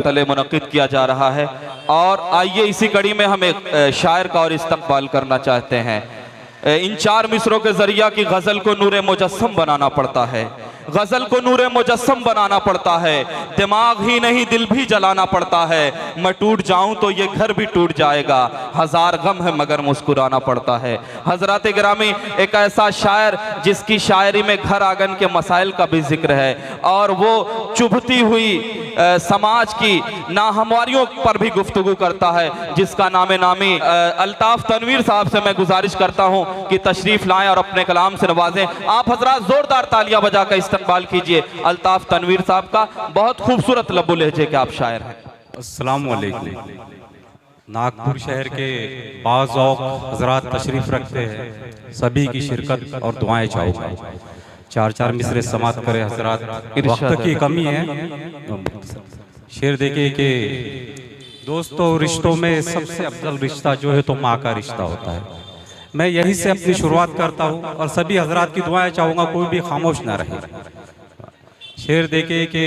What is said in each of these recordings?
तले मुनक़िद किया जा रहा है। और आइए इसी कड़ी में हम एक शायर का और इस्तक़बाल करना चाहते हैं। इन 4 मिसरों के ज़रिया की गज़ल को नूरे मुजस्सम बनाना पड़ता है, गज़ल को नूरे मुजस्सम बनाना पड़ता है, दिमाग ही नहीं दिल भी जलाना पड़ता है। मैं टूट जाऊं तो ये घर भी टूट जाएगा, हज़ार गम है मगर मुस्कुराना पड़ता है। हज़रात गिरामी, एक ऐसा शायर जिसकी शायरी में घर आंगन के मसाइल का भी जिक्र है और वो चुभती हुई समाज की नाहमवारियों पर भी गुफ्तगू करता है, जिसका नामे नामी अल्ताफ़ तनवीर साहब से मैं गुजारिश करता हूँ कि तशरीफ़ लाएं और अपने कलाम से नवाजें। आप हज़रात ज़ोरदार तालियां बजाकर इस्तक़बाल कीजिए अल्ताफ़ तनवीर साहब का। बहुत खूबसूरत लब्बो लहजे के आप शायर हैं। अस्सलाम वालेकुम। नागपुर शहर के बाज़ौक़ हज़रात तशरीफ़ रखते हैं, सभी की शिरकत और दुआएं चाहूँगा। 4 मिसरे समात करे हज़रात, वक्त की कमी है। शेर देखिए कि दोस्तों, रिश्तों में सबसे अफजल रिश्ता जो है तो माँ का रिश्ता होता है। मैं यहीं से अपनी शुरुआत करता हूँ और सभी हज़रात की दुआएं चाहूँगा, कोई भी खामोश ना रहे। शेर देखिए कि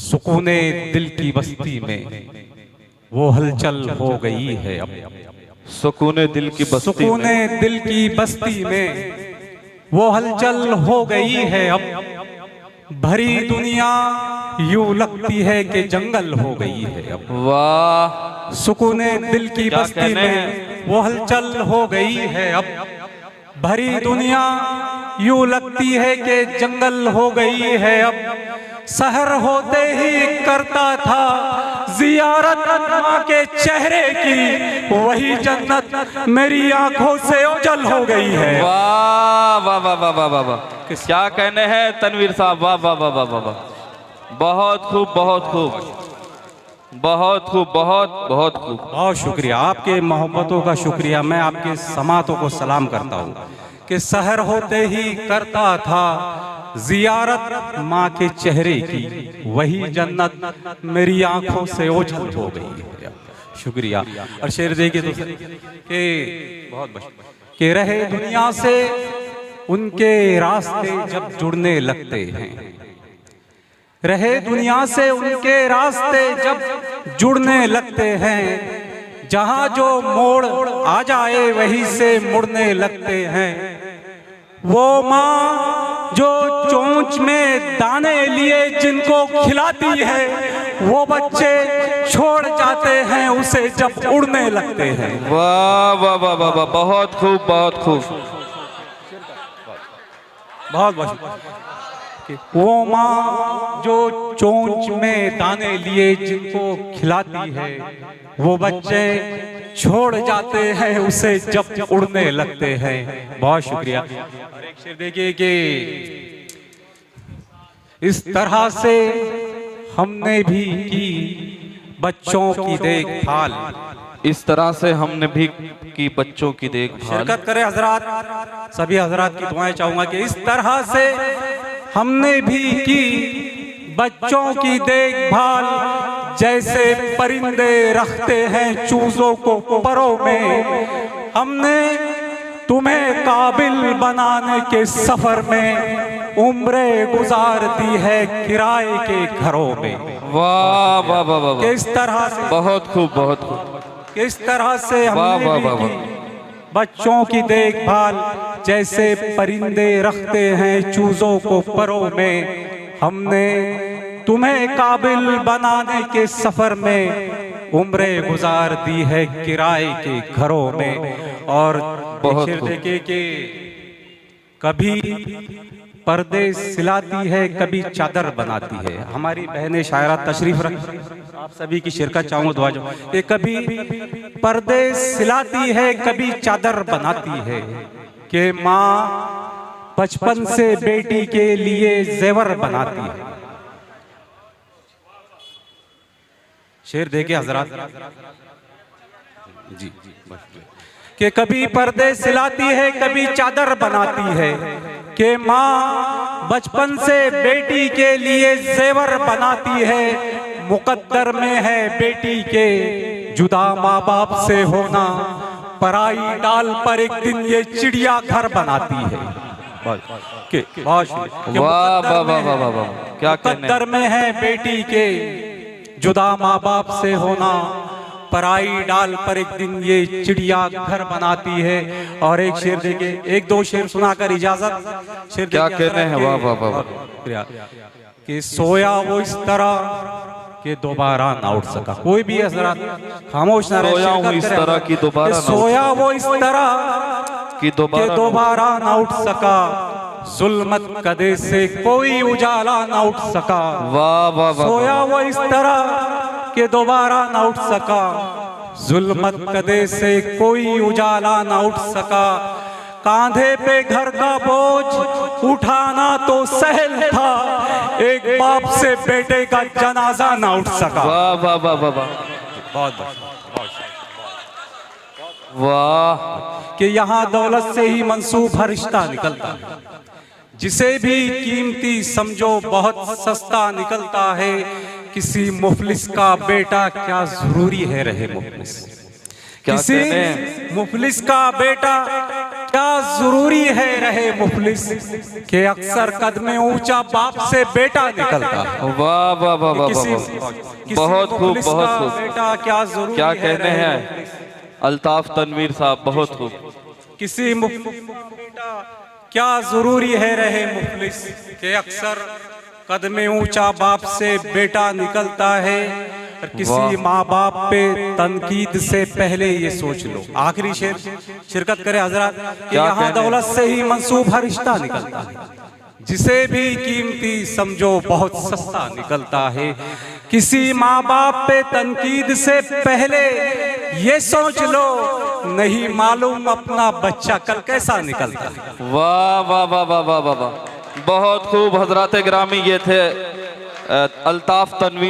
सुकूने दिल की बस्ती में वो हलचल हो गई है अब। सुकूने दिल की बस्ती, सुकूने दिल की बस्ती में वो हलचल हो गई है अब। भरी दुनिया यूं लगती है कि जंगल हो गई है अब। वाह, सुकूने दिल की बस्ती में वो हलचल हो गई है अब। भरी दुनिया यूं लगती है कि जंगल हो गई है अब। सहर होते ही करता था जियारत माँ के चेहरे की, वही जन्नत मेरी आंखों से ओझल हो गई है। वाह वाह वाह वाह वाह वाह, क्या कहने हैं तनवीर साहब, वाह वाह वाह वाह वाह, बहुत खूब बहुत खूब बहुत खूब बहुत बहुत खूब। बहुत शुक्रिया, आपके मोहब्बतों का शुक्रिया। मैं आपके समातों को सलाम करता हूँ कि सहर होते ही करता था जियारत माँ के चेहरे की, वही जन्नत मेरी आंखों से ओझल हो गई है। शुक्रिया। और शेर देखिए तो कि बहुत कि रहे दुनिया से उनके रास्ते जब जुड़ने लगते हैं, रहे दुनिया से उनके रास्ते जब जुड़ने लगते हैं। जहां जो मोड़ आ जाए वहीं से मुड़ने लगते हैं। वो माँ जो चोंच में दाने लिए जिनको खिलाती है, वो बच्चे छोड़ जाते हैं उसे जब उड़ने लगते हैं। वाह वाह वाह वाह वाह, बहुत खूब बहुत खूब। बहुत बहुत वो माँ जो चोंच में दाने लिए जिनको खिलाती है, वो बच्चे छोड़ जाते हैं उसे जब उड़ने लगते हैं। बहुत शुक्रिया। और एक शेर देखिए कि इस तरह से हमने भी की बच्चों की देखभाल, इस तरह से हमने भी की बच्चों की देखभाल। शिरकत करें हजरात, सभी हजरात की दुआएं चाहूंगा कि इस तरह से हमने भी की बच्चों की देखभाल, जैसे परिंदे रखते हैं चूजों को परों में। हमने तुम्हें काबिल बनाने के सफर में उम्रें गुजार दी है किराए के घरों में। वाह वाह वाह वाह, किस तरह से, बहुत खूब बहुत खूब, किस तरह से हमने भी की बच्चों की देखभाल, जैसे परिंदे रखते हैं चूजों को परों में। हमने तुम्हें काबिल बनाने के सफर में उम्रें गुजार दी है किराए के घरों में। और बहुत देखे कि कभी पर्दे सिलाती है, कभी चादर बनाती है। हमारी बहनें शायरा तशरीफ रखती, आप सभी की शिरकत चाहूँ दुआ जो कि कभी पर्दे सिलाती है, कभी चादर बनाती है। कि माँ बचपन से बेटी के लिए जेवर बनाती है। शेर देखिए हजरात जी, कि कभी पर्दे सिलाती है, कभी चादर बनाती है। कि माँ बचपन से बेटी के लिए जेवर बनाती है। मुकद्दर में है बेटी के जुदा माँ बाप से होना, पराई डाल पर एक दिन ये चिड़िया घर बनाती है। बहुत शुक्रिया। वाह वाह वाह वाह वाह वाह, क्या कहने। मुकद्दर में है बेटी के जुदा माँ बाप से होना, पराई डाल पर एक दिन ये चिड़िया घर बनाती है। और एक शेर देके, एक दो शेर सुनाकर इजाजत। शेर क्या कहने हैं। वाह वाह वाह वाह। कि सोया वो इस तरह कि दोबारा ना उठ सका। कोई भी हजरात खामोश ना रहे। सोया हूँ इस तरह कि दोबारा ना उठ सोया वो इस तरह कि दोबारा ना उठ सका, जुल्मत कदे से कोई उजाला ना उठ सका। वाह वाह वाह। सोया वो इस तरह कि दोबारा ना उठ सका, जुल्मत कदे से कोई उजाला ना उठ सका। कांधे पे घर का बोझ उठाना तो सहल था, एक बाप से बेटे का जनाजा ना उठ सका। वाह वाह वाह वाह वाह। बहुत वाह। कि यहाँ दौलत से ही मंसूब हर रिश्ता निकलता है, जिसे भी कीमती समझो बहुत सस्ता निकलता है। किसी मुफलिस का बेटा क्या जरूरी है रहे मुफलिस। किसी मुफलिस का बेटा क्या जरूरी है रहे मुफलिस, के अक्सर कदमे ऊंचा बाप से बेटा निकलता है। वाह वाह वाह वाह वाह। बहुत खूब बहुत खूब। बेटा क्या जरूरी, क्या कहने हैं अल्ताफ तनवीर साहब, बहुत खूब। किसी बेटा क्या जरूरी है रहे मुफलिस, के अक्सर कदमे ऊंचा बाप से बेटा निकलता है। और किसी माँ बाप पे तनकीद से पहले ये सोच लो। आखिरी शेर शिरकत करे हजरात कि यहाँ दौलत से ही मंसूब हर रिश्ता निकलता है, जिसे भी कीमती समझो बहुत सस्ता निकलता है। किसी माँ बाप पे तनकीद से पहले ये सोच लो, नहीं मालूम अपना बच्चा कल कैसा निकलता है। वाह वाह वाह वाह वाह वाह वाह। बहुत खूब हजरात गिरामी, ये थे अल्ताफ तनवीर।